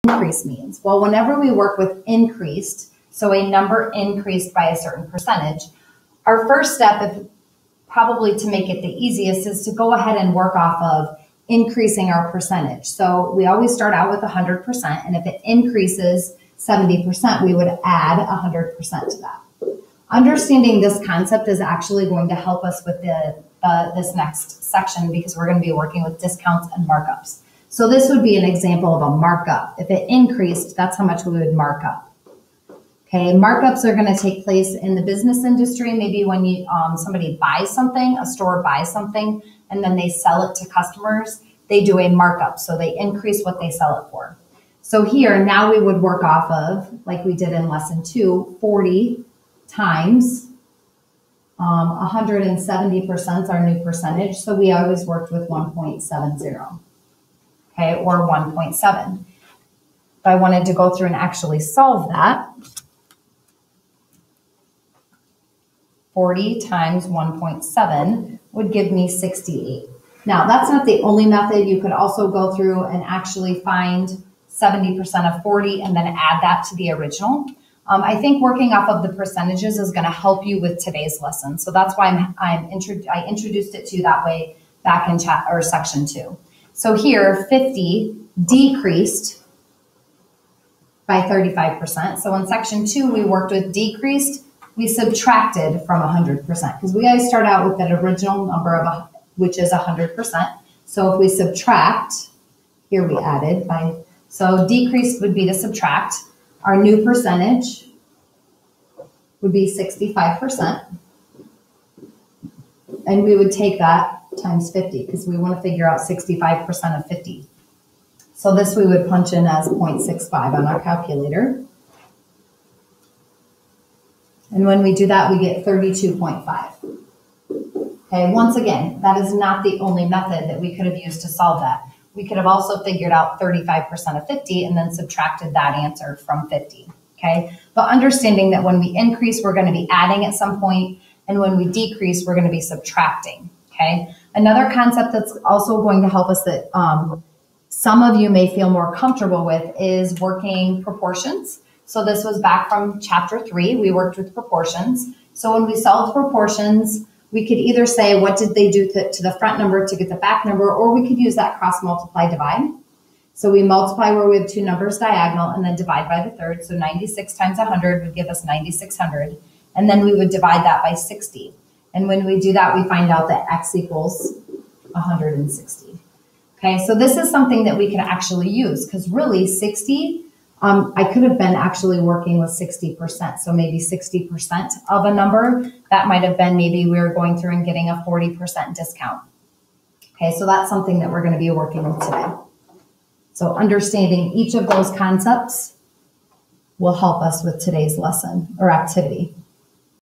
increase means? Well, whenever we work with increased, so a number increased by a certain percentage, our first step, probably to make it the easiest, is to go ahead and work off of increasing our percentage. So we always start out with 100%, and if it increases 70%, we would add 100% to that. Understanding this concept is actually going to help us with this next section, because we're going to be working with discounts and markups. So this would be an example of a markup. If it increased, that's how much we would mark up. Okay, markups are going to take place in the business industry. Maybe when somebody buys something, a store buys something, and then they sell it to customers, they do a markup. So they increase what they sell it for. So here, now we would work off of, like we did in lesson 2, 40 times 170% our new percentage. So we always worked with 1.70, okay, or 1.7. If I wanted to go through and actually solve that, 40 times 1.7 would give me 68. Now, that's not the only method. You could also go through and actually find 70% of 40 and then add that to the original. I think working off of the percentages is going to help you with today's lesson. So that's why I introduced it to you that way back in section 2. So here, 50 decreased by 35%. So in section 2, we worked with decreased. We subtracted from 100%, because we always start out with that original number which is 100%. So if we subtract, here we added so decreased would be to subtract. Our new percentage would be 65%. And we would take that times 50, because we want to figure out 65% of 50. So this we would punch in as 0.65 on our calculator. And when we do that, we get 32.5. Okay, once again, that is not the only method that we could have used to solve that. We could have also figured out 35% of 50 and then subtracted that answer from 50. Okay, but understanding that when we increase, we're going to be adding at some point, and when we decrease, we're going to be subtracting. Okay, another concept that's also going to help us that some of you may feel more comfortable with is working proportions. So this was back from chapter 3. We worked with proportions. So when we solved proportions, we could either say, what did they do to the front number to get the back number, or we could use that cross multiply divide. So we multiply where we have two numbers diagonal and then divide by the third. So 96 times 100 would give us 9,600. And then we would divide that by 60. And when we do that, we find out that x equals 160. Okay, so this is something that we can actually use, because really 60, I could have been actually working with 60%. So maybe 60% of a number, that might have been maybe we were going through and getting a 40% discount. Okay, so that's something that we're going to be working with today. So understanding each of those concepts will help us with today's lesson or activity.